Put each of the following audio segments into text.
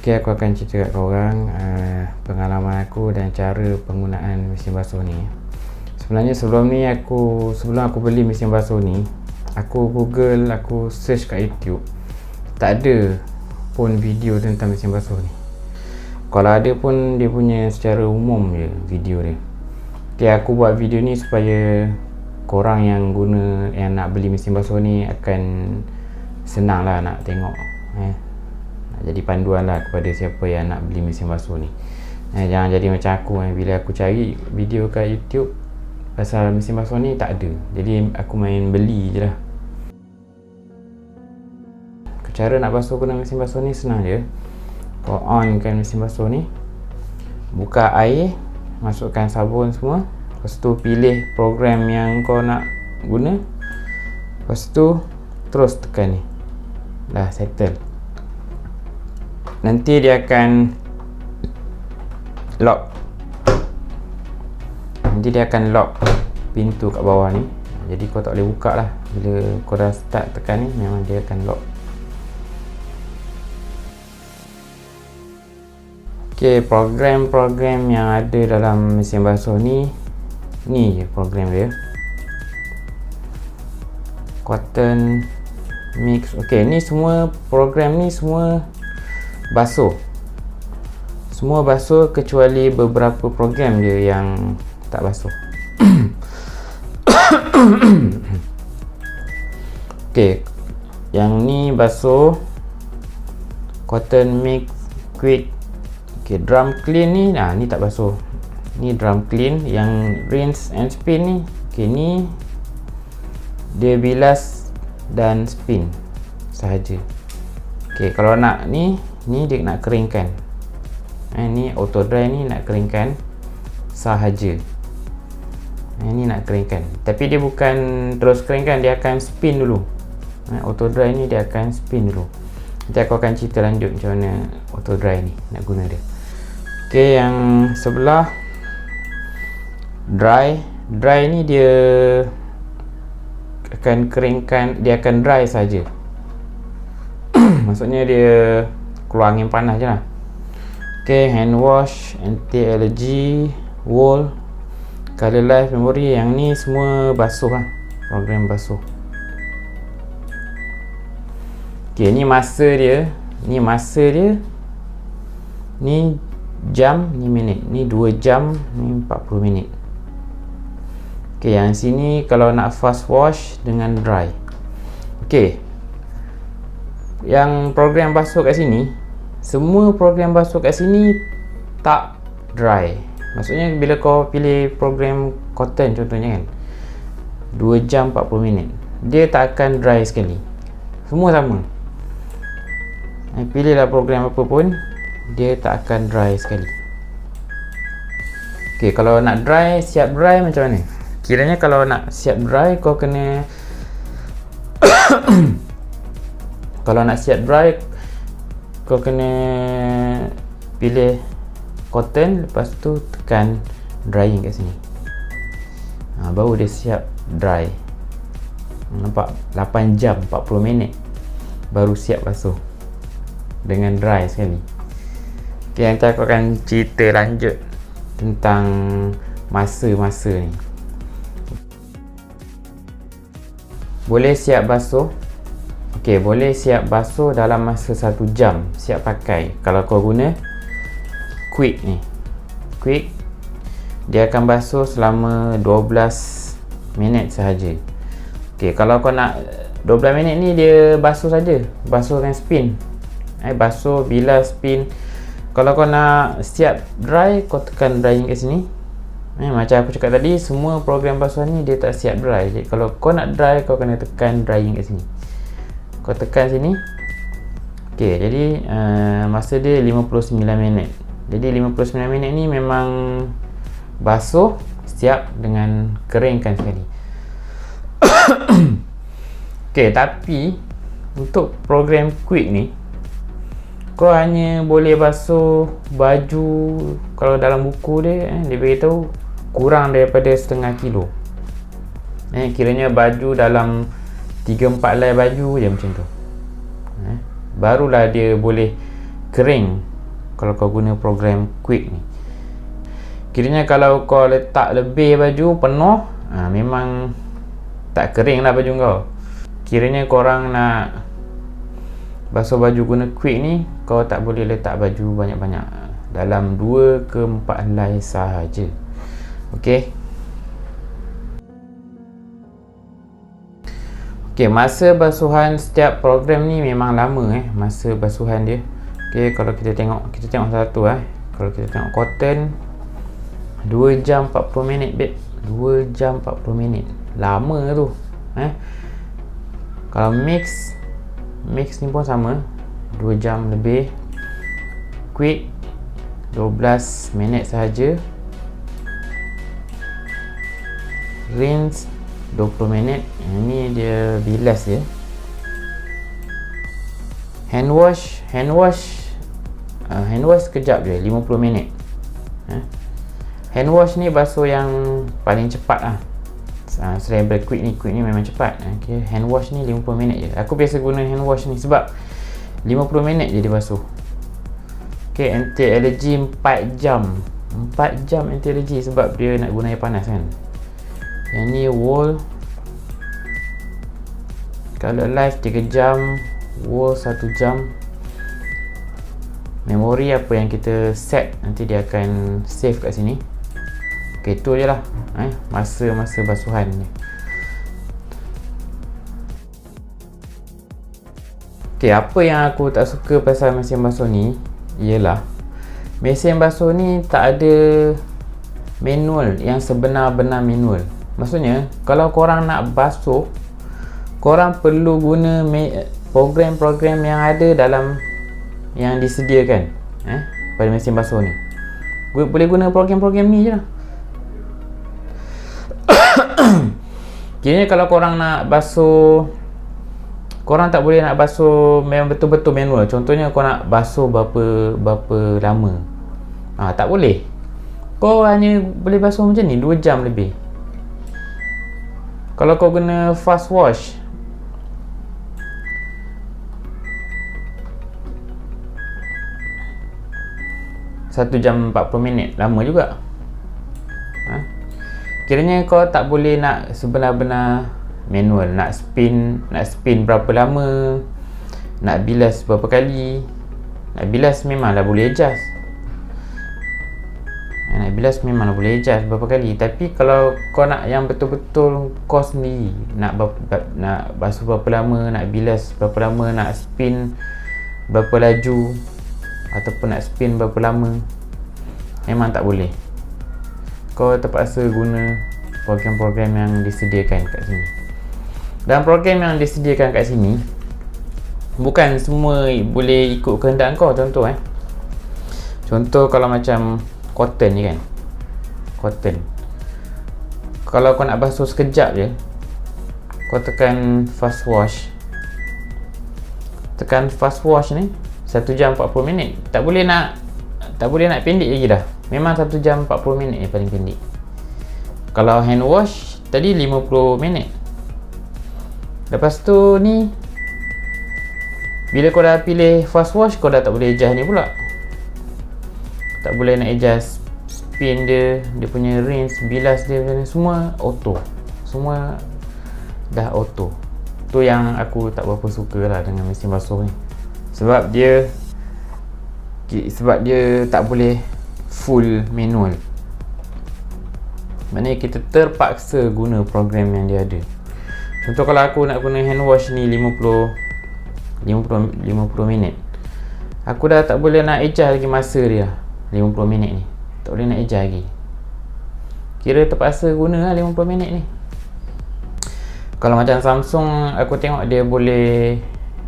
Okey, aku akan cerita kat korang pengalaman aku dan cara penggunaan mesin basuh ni. Sebenarnya sebelum aku beli mesin basuh ni, aku Google, aku search kat YouTube, tak ada pun video tentang mesin basuh ni. Kalau ada pun dia punya secara umum je video dia. Okey, aku buat video ni supaya korang yang nak beli mesin basuh ni akan senang lah nak tengok, jadi panduan lah kepada siapa yang nak beli mesin basuh ni. Jangan jadi macam aku, bila aku cari video kat YouTube pasal mesin basuh ni tak ada, jadi aku main beli je lah. Cara nak basuh guna mesin basuh ni senang je. Kau on kan mesin basuh ni, buka air, masukkan sabun semua, lepas tu pilih program yang kau nak guna, lepas tu terus tekan ni, dah settle. Nanti dia akan lock, pintu kat bawah ni, jadi kau tak boleh buka lah. Bila kau dah start tekan ni, memang dia akan lock. Ok, program-program yang ada dalam mesin basuh ni je program dia. Cotton Mix. Ok, ni semua program ni semua basuh, semua basuh kecuali beberapa program je yang tak basuh. Ok, yang ni basuh Cotton Mix Quick. Ok, drum clean ni, ni tak basuh. Ni drum clean. Yang rinse and spin ni, ok, ni dia bilas dan spin sahaja. Ok, kalau nak ni dia nak keringkan. Ni auto dry ni nak keringkan sahaja. Ni nak keringkan, tapi dia bukan terus keringkan, dia akan spin dulu. Auto dry ni dia akan spin dulu. Nanti aku akan cerita lanjut macam mana auto dry ni nak guna dia. Ok, yang sebelah dry ni dia akan keringkan, dia akan dry saja. Maksudnya dia keluar angin panas je lah. Ok, hand wash, anti allergy, wool, color life, memory, yang ni semua basuh lah, program basuh. Ok, ni masa dia, ni jam, ni minit, ni 2 jam, ni 40 minit. Ok, yang sini kalau nak fast wash dengan dry. Ok, yang program basuh kat sini, semua program basuh kat sini tak dry. Maksudnya bila kau pilih program cotton contohnya kan, 2 jam 40 minit, dia tak akan dry sekali. Semua sama. Pilihlah program apa pun, dia tak akan dry sekali. Ok, kalau nak dry, siap dry macam mana? Kiranya kalau nak siap dry, kau kena kalau nak siap dry, kau kena pilih cotton, lepas tu tekan drying kat sini, baru dia siap dry. Nampak? 8 jam 40 minit baru siap basuh dengan dry sekali. Ok, nanti aku akan cerita lanjut tentang masa-masa ni. Boleh siap basuh. Ok, boleh siap basuh dalam masa 1 jam siap pakai. Kalau kau guna quick ni, quick, dia akan basuh selama 12 minit sahaja. Ok, kalau kau nak 12 minit ni dia basuh saja, basuh dengan spin, basuh, bilas, spin. Kalau kau nak siap dry, kau tekan drying kat sini. Macam aku cakap tadi, semua program basuh ni dia tak siap dry. Jadi kalau kau nak dry, kau kena tekan drying kat sini. Kau tekan sini. Ok, jadi masa dia 59 minit. Jadi 59 minit ni memang basuh, siap dengan keringkan sekali. Ok, tapi untuk program quick ni, kau hanya boleh basuh baju, kalau dalam buku dia, dia beritahu kurang daripada setengah kilo. Kiranya baju dalam 3-4 helai baju je macam tu, barulah dia boleh kering kalau kau guna program quick ni. Kiranya kalau kau letak lebih baju penuh, memang tak kering lah baju kau. Kiranya korang nak basuh baju guna quick ni, kau tak boleh letak baju banyak-banyak, dalam 2 ke 4 helai sahaja. Okey. Okey, masa basuhan setiap program ni memang lama masa basuhan dia. Okey, kalau kita tengok satu Kalau kita tengok cotton 2 jam 40 minit babe. 2 jam 40 minit. Lama tu. Kalau mix ni pun sama, 2 jam lebih. Quick 12 minit sahaja. Rinse 20 minit. Ini dia bilas dia. Hand wash sekejap je, 50 minit. Hand wash ni basuh yang paling cepat lah. Selain daripada quick ni memang cepat. Okay, hand wash ni 50 minit je. Aku biasa guna hand wash ni sebab 50 minit je dia basuh. Okay, anti allergy 4 jam. 4 jam anti allergy sebab dia nak guna air panas kan. Yang ni wool, kalau live 3 jam, wool 1 jam. Memori apa yang kita set nanti dia akan save kat sini. Ok, itu je lah masa basuhan ni. Ok, apa yang aku tak suka pasal mesin basuh ni ialah mesin basuh ni tak ada manual yang sebenar-benar manual. Maksudnya kalau korang nak basuh, korang perlu guna program-program yang ada dalam yang disediakan pada mesin basuh ni. Boleh guna program-program ni je lah. Kiranya kalau korang nak basuh, korang tak boleh nak basuh memang betul-betul manual. Contohnya kau nak basuh berapa lama, tak boleh. Kau hanya boleh basuh macam ni 2 jam lebih. Kalau kau guna fast wash, satu jam 40 minit, lama juga. Kiranya kau tak boleh nak sebenar-benar manual. Nak spin berapa lama, nak bilas berapa kali. Nak bilas memanglah boleh adjust. Nak bilas memanglah boleh adjust berapa kali. Tapi kalau kau nak yang betul-betul kau sendiri, nak basuh berapa lama, nak bilas berapa lama, nak spin berapa laju, ataupun nak spin berapa lama, memang tak boleh. Kau terpaksa guna program-program yang disediakan kat sini. Dan program yang disediakan kat sini bukan semua boleh ikut kehendak kau. Contoh kalau macam cotton ni kan, cotton, kalau kau nak basuh sekejap je, kau tekan fast wash. Tekan fast wash ni 1 jam 40 minit. Tak boleh nak pendek lagi dah. Memang 1 jam 40 minit yang paling pendek. Kalau hand wash tadi 50 minit. Lepas tu ni, bila kau dah pilih fast wash, kau dah tak boleh adjust ni pula. Tak boleh nak adjust spin dia punya rinse, bilas dia, semua auto. Semua dah auto. Tu yang aku tak berapa suka lah dengan mesin basuh ni. Sebab dia tak boleh full manual. Maknanya kita terpaksa guna program yang dia ada. Contoh kalau aku nak guna hand wash ni 50 minit, aku dah tak boleh nak adjust lagi masa dia 50 minit ni. Tak boleh nak adjust lagi. Kira terpaksa guna lah 50 minit ni. Kalau macam Samsung, aku tengok dia boleh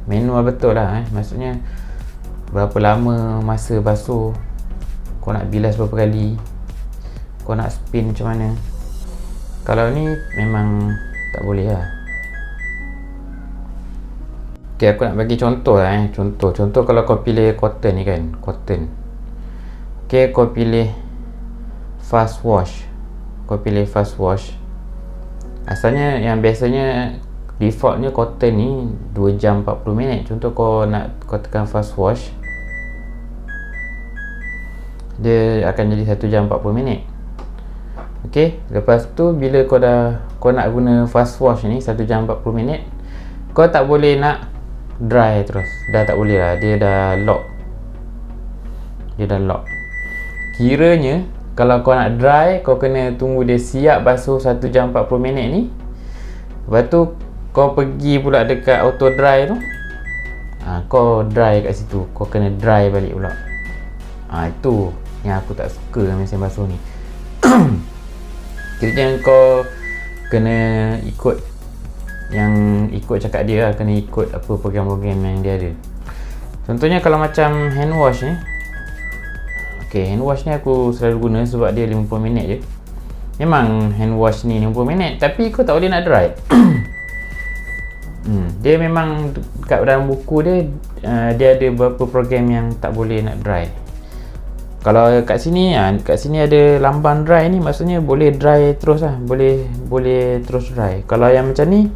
manual betul lah. Maksudnya berapa lama masa basuh, kau nak bilas berapa kali, kau nak spin macam mana. Kalau ni memang tak boleh lah. Ok, aku nak bagi contoh lah. Contoh kalau kau pilih cotton ni kan, cotton. Ok, kau pilih fast wash. Asalnya yang biasanya defaultnya cotton ni 2 jam 40 minit. Contoh kau tekan fast wash, dia akan jadi 1 jam 40 minit. Okey, lepas tu bila kau nak guna fast wash ni 1 jam 40 minit, kau tak boleh nak dry terus. Dah tak boleh lah, dia dah lock. Kiranya kalau kau nak dry, kau kena tunggu dia siap basuh 1 jam 40 minit ni. Lepas tu kau pergi pula dekat auto dry tu, kau dry kat situ. Kau kena dry balik pula. Itu yang aku tak suka dengan mesin basuh ni. Kiranya kau kena ikut cakap dia lah. Kena ikut apa program-program yang dia ada. Contohnya kalau macam hand wash ni, hand wash ni aku selalu guna sebab dia 50 minit je. Memang hand wash ni 50 minit, tapi kau tak boleh nak dry. Dia memang kat dalam buku dia, dia ada beberapa program yang tak boleh nak dry. Kalau kat sini ada lambang dry ni, maksudnya boleh dry terus lah. Boleh terus dry. Kalau yang macam ni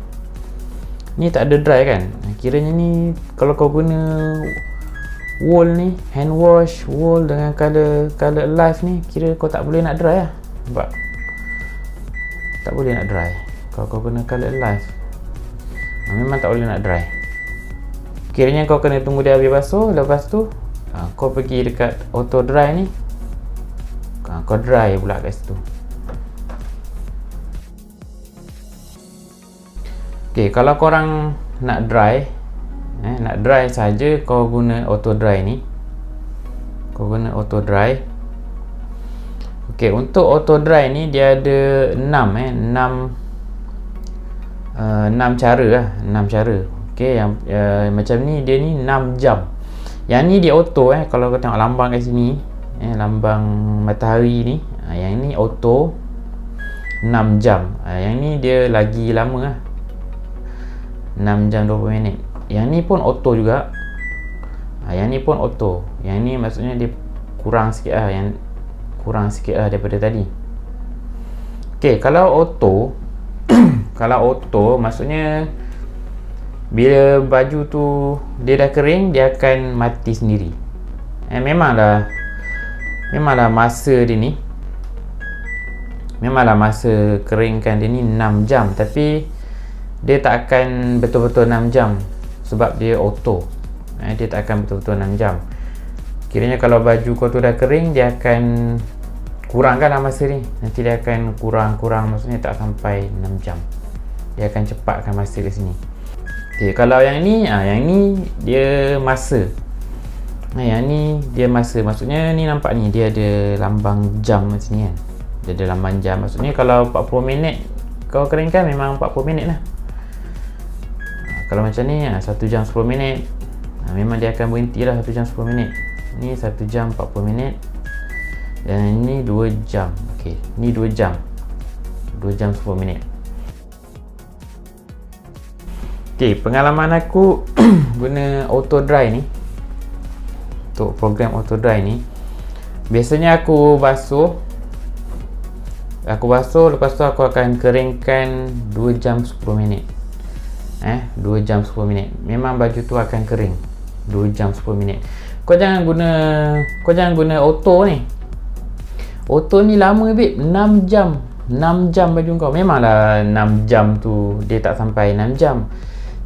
tak ada dry kan. Kiranya ni kalau kau guna wool ni, hand wash wool dengan color alive ni, kira kau tak boleh nak dry lah. Sebab tak boleh nak dry kalau kau guna color alive. Memang tak boleh nak dry. Kiranya kau kena tunggu dia habis basuh. Lepas tu kau pergi dekat auto dry ni, kau dry pula kat situ. Kalau korang nak dry saja, kau guna auto dry ni. Untuk auto dry ni dia ada 6 cara lah. 6 cara. Yang macam ni, dia ni 6 jam. Yang ni dia auto kalau kau tengok lambang kat sini, lambang matahari ni, yang ni auto 6 jam. Yang ni dia lagi lama lah, 6 jam 20 minit. Yang ni pun auto juga. Yang ni pun auto. Yang ni maksudnya dia kurang sikit lah daripada tadi. Kalau auto kalau auto maksudnya bila baju tu dia dah kering, dia akan mati sendiri. Memanglah masa dia ni, masa keringkan dia ni 6 jam, tapi dia tak akan betul-betul 6 jam sebab dia auto. Dia tak akan betul-betul 6 jam. Kiranya kalau baju kau tu dah kering, dia akan kurangkan lah masa ni. Nanti dia akan kurang, maksudnya tak sampai 6 jam. Dia akan cepatkan masa ke sini. Kalau yang ni dia masa. Yang ni dia masa. Maksudnya ni nampak ni, dia ada lambang jam macam ni kan. Dia ada lambang jam. Maksudnya kalau 40 minit kau keringkan, memang 40 minit lah. Kalau macam ni 1 jam 10 minit, memang dia akan berhenti lah 1 jam 10 minit. Ni 1 jam 40 minit. Dan ini 2 jam. Ni 2 jam 10 minit. Pengalaman aku guna auto dry ni, untuk program auto dry ni, biasanya aku basuh, lepas tu aku akan keringkan 2 jam 10 minit. 2 jam 10 minit. Memang baju tu akan kering 2 jam 10 minit. Kau jangan guna auto ni. Auto ni lama babe, 6 jam baju kau. Memanglah 6 jam tu dia tak sampai 6 jam.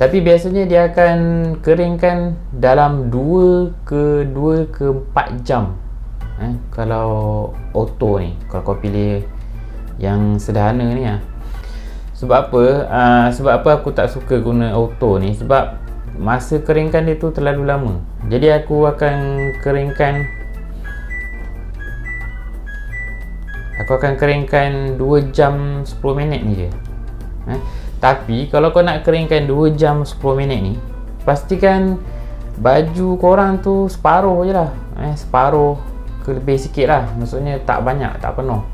Tapi biasanya dia akan keringkan dalam 2 ke 4 jam. Kalau auto ni, kalau kau pilih yang sederhana ni lah. Sebab apa aku tak suka guna auto ni? Sebab masa keringkan dia tu terlalu lama. Jadi aku akan keringkan 2 jam 10 minit ni je. Tapi kalau kau nak keringkan 2 jam 10 minit ni, pastikan baju korang tu separuh je lah. Separuh ke lebih sikit lah. Maksudnya tak banyak, tak penuh.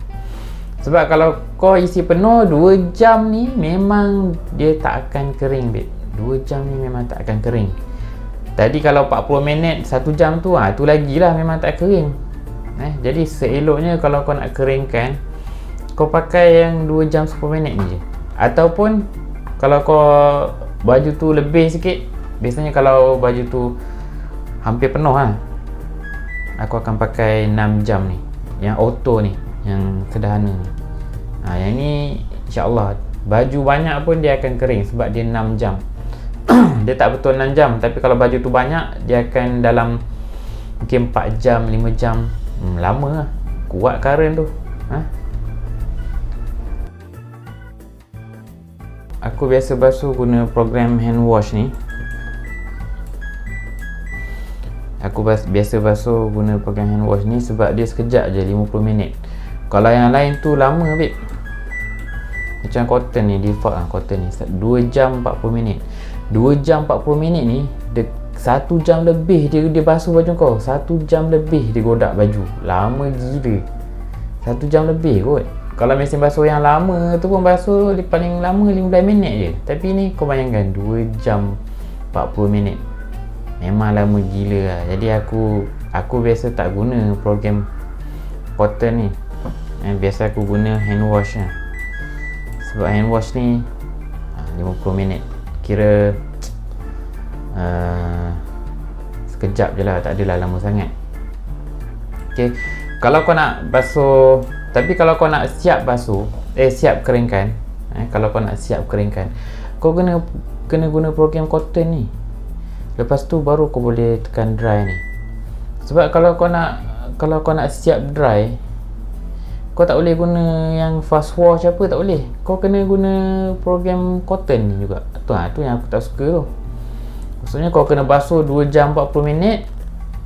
Sebab kalau kau isi penuh 2 jam ni, memang dia tak akan kering babe. 2 jam ni memang tak akan kering. Tadi kalau 40 minit 1 jam tu, tu lagi lah memang tak kering. Jadi seeloknya kalau kau nak keringkan, kau pakai yang 2 jam 10 minit ni je. Ataupun kalau kau baju tu lebih sikit, biasanya kalau baju tu hampir penuh aku akan pakai 6 jam ni, yang auto ni, yang sederhana ni. Yang ni insyaAllah baju banyak pun dia akan kering sebab dia 6 jam. Dia tak betul 6 jam, tapi kalau baju tu banyak dia akan dalam mungkin 4 jam, 5 jam. Lama lah, kuat current tu. Aku biasa basuh guna program hand wash ni. Aku biasa basuh guna program hand wash ni sebab dia sekejap je, 50 minit. Kalau yang lain tu lama babe. Macam cotton ni, default lah cotton ni 2 jam 40 minit. 2 jam 40 minit ni 1 jam lebih dia basuh baju kau. 1 jam lebih dia godak baju. Lama gila. 1 jam lebih kot. Kalau mesin basuh yang lama tu pun basuh paling lama 15 minit je. Tapi ni kau bayangkan 2 jam 40 minit. Memang lama gila lah. Jadi aku biasa tak guna program cotton ni. Biasa aku guna hand wash lah. Sebab hand wash ni 50 minit. Kira sekejap je lah, tak adalah lama sangat. Okay. Kalau kau nak basuh, tapi kalau kau nak siap basuh, siap keringkan, kalau kau nak siap keringkan, kau kena guna program cotton ni. Lepas tu baru kau boleh tekan dry ni. Sebab kalau kau nak siap dry, kau tak boleh guna yang fast wash apa, tak boleh. Kau kena guna program cotton ni juga. Tu yang aku tak suka tu. Maksudnya kau kena basuh 2 jam 40 minit,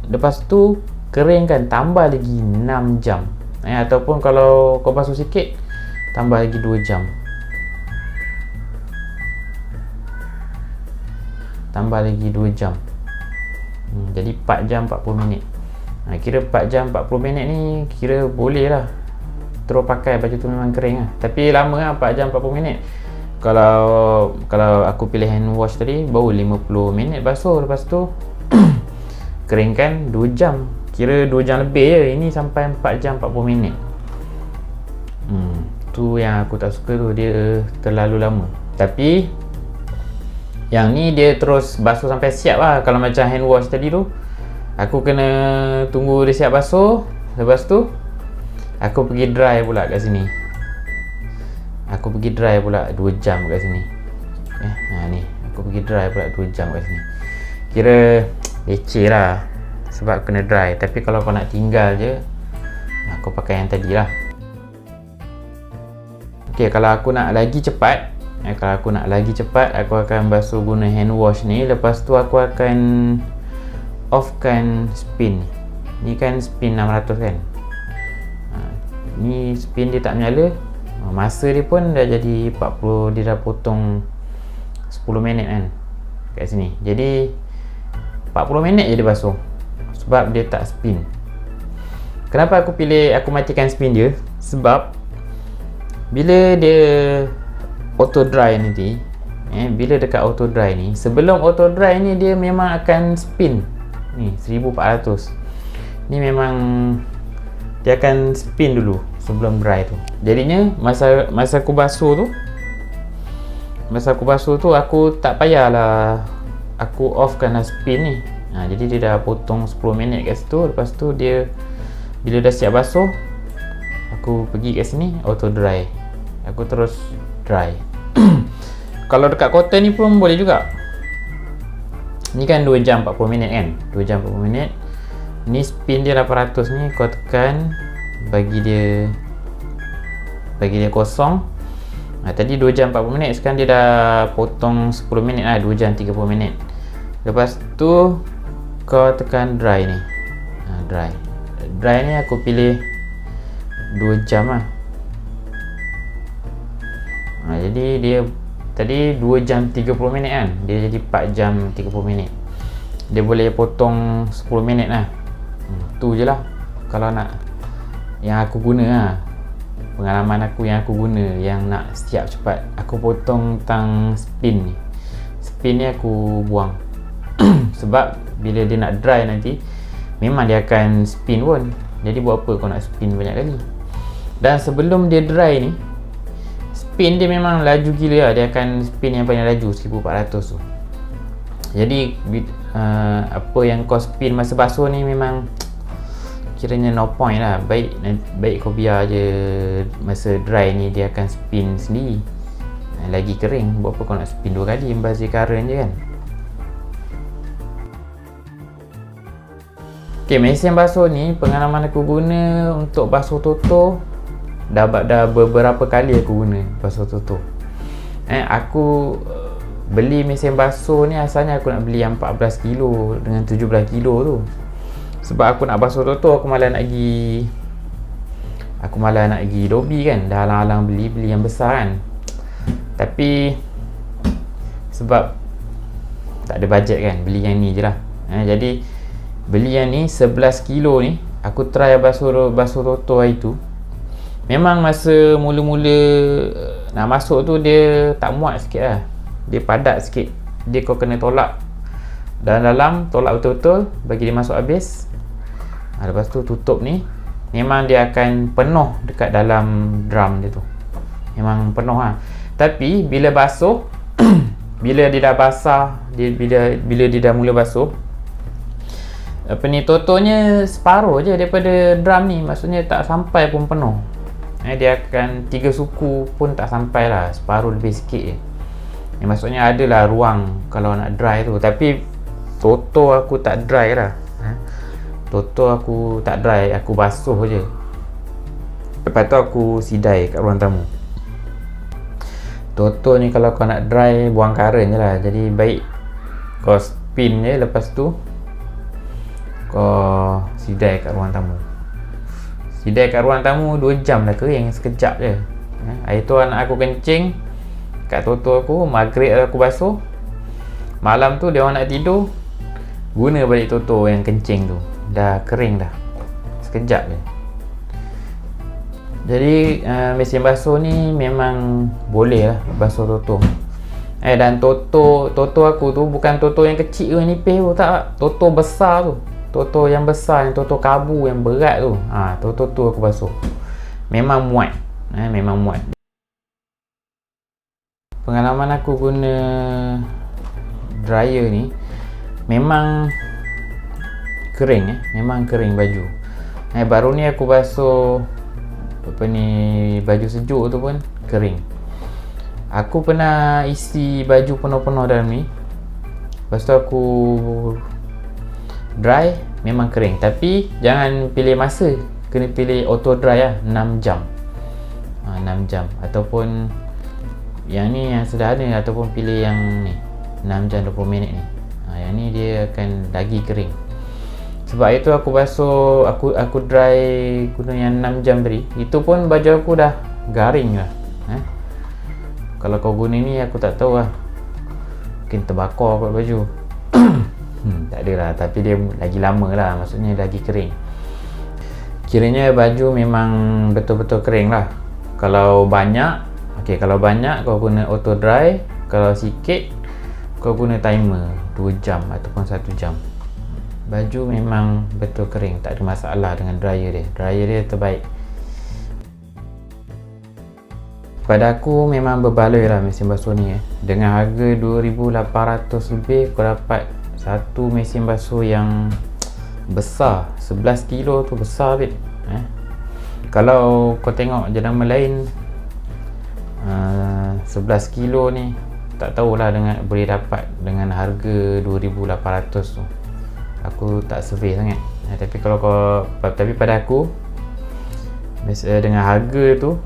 lepas tu keringkan, tambah lagi 6 jam. Ataupun kalau kau basuh sikit, tambah lagi 2 jam. Tambah lagi 2 jam. Jadi 4 jam 40 minit. Kira 4 jam 40 minit ni kira boleh lah terus pakai baju tu, memang kering lah. Tapi lama lah 4 jam 40 minit. Kalau aku pilih hand wash tadi, baru 50 minit basuh. Lepas tu keringkan 2 jam. Kira 2 jam lebih je. Ini sampai 4 jam 40 minit. Tu yang aku tak suka tu, dia terlalu lama. Tapi yang ni dia terus basuh sampai siap lah. Kalau macam hand wash tadi tu, aku kena tunggu dia siap basuh. Lepas tu aku pergi dry pula kat sini. Aku pergi dry pula 2 jam kat sini. Ni aku pergi dry pula 2 jam kat sini. Kira leceh lah sebab kena dry. Tapi kalau kau nak tinggal je, aku pakai yang tadi lah. Ok, kalau aku nak lagi cepat, aku akan basuh guna hand wash ni. Lepas tu aku akan offkan spin. Ni kan spin 600 kan. Ni spin dia tak menyala. Masa dia pun dah jadi 40. Dia dah potong 10 minit kan kat sini. Jadi 40 minit je dia basuh sebab dia tak spin. Kenapa aku matikan spin dia? Sebab bila dia auto dry nanti, bila dekat auto dry ni, sebelum auto dry ni dia memang akan spin. Ni 1400. Ni memang dia akan spin dulu sebelum dry tu. Jadinya masa aku basuh tu aku tak payahlah aku offkan spin ni. Jadi dia dah potong 10 minit kat situ. Lepas tu dia bila dah siap basuh, aku pergi kat sini auto dry. Aku terus dry. Kalau dekat cotton ni pun boleh juga. Ni kan 2 jam 40 minit kan. 2 jam 40 minit. Ni spin dia 800 ni, kau tekan, bagi dia kosong. Tadi 2 jam 40 minit, sekarang dia dah potong 10 minit lah, 2 jam 30 minit. Lepas tu kau tekan dry ni. Dry ni aku pilih 2 jam lah. Jadi dia tadi 2 jam 30 minit kan, dia jadi 4 jam 30 minit. Dia boleh potong 10 minit lah. Tu je lah kalau nak yang aku guna lah. Pengalaman aku yang aku guna, yang nak siap cepat, aku potong tang spin ni. Spin ni aku buang. Sebab bila dia nak dry nanti, memang dia akan spin pun. Jadi buat apa kau nak spin banyak kali. Dan sebelum dia dry ni, spin dia memang laju gila lah. Dia akan spin yang paling laju, 1400 tu. Jadi apa yang kau spin masa basuh ni memang kiranya no point lah. Baik kau biar je masa dry ni dia akan spin sendiri. Lagi kering, buat apa kau nak spin 2 kali, membazir current je kan. Ok, mesin basuh ni pengalaman aku guna untuk basuh toto dah beberapa kali aku guna basuh toto. Aku beli mesin basuh ni asalnya aku nak beli yang 14 kilo dengan 17 kilo tu. Sebab aku nak basuh toto, aku malah nak pergi Dobi kan. Dah halang-halang beli yang besar kan. Tapi sebab tak ada bajet kan, beli yang ni je lah. Jadi beli yang ni 11 kilo ni, aku try basuh toto hari tu. Memang masa mula-mula nak masuk tu dia tak muat sikit lah. Dia padat sikit. Dia kau kena tolak dalam, tolak betul-betul bagi dia masuk habis. Lepas tu tutup ni, memang dia akan penuh dekat dalam drum dia tu. Memang penuh lah. Tapi bila basuh bila dia dah basah, bila dia dah mula basuh, totonya separuh je daripada drum ni. Maksudnya tak sampai pun penuh. Dia akan 3 suku pun tak sampai lah, separuh lebih sikit je. Maksudnya adalah ruang kalau nak dry tu. Tapi toto aku tak dry lah. Toto aku tak dry, aku basuh je. Lepas tu aku sidai kat ruang tamu. Toto ni kalau kau nak dry, buang current je lah. Jadi baik kau spin je, lepas tu kau sidai kat ruang tamu. Sidai kat ruang tamu 2 jam dah kering, sekejap je. Hari tu anak aku kencing kat toto aku, maghrib aku basuh. Malam tu dia orang nak tidur, guna balik toto yang kencing tu. Dah kering dah, sekejap je. Jadi mesin basuh ni memang boleh lah basuh toto. Dan toto aku tu bukan toto yang kecil tu, yang nipis tu, tak. Toto besar tu, toto yang besar, yang toto kabu yang berat tu. Toto tu aku basuh. Memang muat. Memang muat. Pengalaman aku guna dryer ni memang kering. Memang kering baju. Baru ni aku basuh baju sejuk tu pun kering. Aku pernah isi baju penuh-penuh dalam ni, lepas tu aku dry, memang kering. Tapi jangan pilih masa, kena pilih auto dry lah, 6 jam. 6 jam ataupun yang ni yang sederhana, ataupun pilih yang ni 6 jam 20 minit ni. Yang ni dia akan lagi kering. Sebab itu aku basuh, aku dry guna yang 6 jam tadi. Itu pun baju aku dah garing lah. Kalau kau guna ni aku tak tahu lah, mungkin terbakar kot baju. Tak adalah, tapi dia lagi lama lah, maksudnya lagi kering. Kiranya baju memang betul-betul kering lah. Kalau banyak, kalau banyak kau guna auto dry. Kalau sikit kau guna timer 2 jam ataupun 1 jam. Baju memang betul kering, tak ada masalah dengan dryer dia. Dryer dia terbaik. Pada aku memang berbaloi lah mesin basuh ni. Dengan harga 2,800 lebih kau dapat satu mesin basuh yang besar. 11 kilo tu besar bet. Kalau kau tengok jenama lain 11 kilo ni, tak tahulah boleh dapat dengan harga 2,800 tu. Aku tak survey sangat. Tapi pada aku dengan harga tu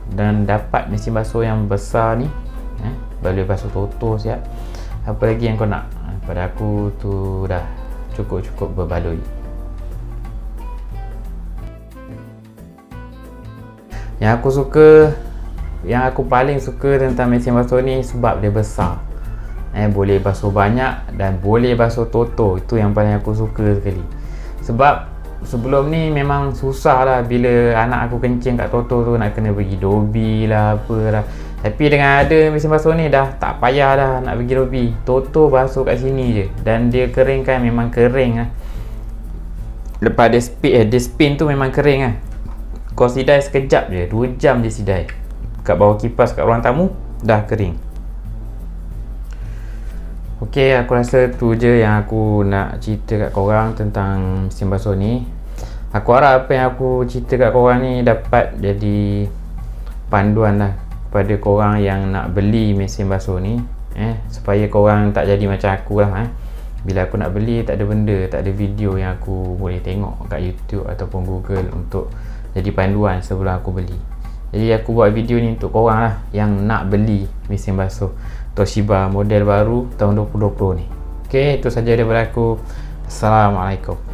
dan dapat mesin basuh yang besar ni, boleh basuh toto siap. Apa lagi yang kau nak? Pada aku tu dah cukup berbaloi. Yang aku paling suka tentang mesin basuh ni sebab dia besar. Boleh basuh banyak dan boleh basuh toto. Itu yang paling aku suka sekali. Sebab sebelum ni memang susah lah bila anak aku kencing kat toto tu, nak kena pergi Dobi lah apalah. Tapi dengan ada mesin basuh ni dah tak payah dah nak pergi Dobi. Toto basuh kat sini je. Dan dia kering kan, memang kering lah. Lepas dia spin tu memang kering lah. Kau sidai sekejap je, 2 jam dia sidai. Kat bawah kipas kat ruang tamu dah kering. Aku rasa tu je yang aku nak cerita kat korang tentang mesin basuh ni. Aku harap apa yang aku cerita kat korang ni dapat jadi panduan lah kepada korang yang nak beli mesin basuh ni, supaya korang tak jadi macam aku lah. Bila aku nak beli, tak ada benda, tak ada video yang aku boleh tengok kat YouTube ataupun Google untuk jadi panduan sebelum aku beli. Jadi aku buat video ni untuk korang lah yang nak beli mesin basuh Toshiba model baru tahun 2020 ni. Ok, itu saja daripada aku. Assalamualaikum.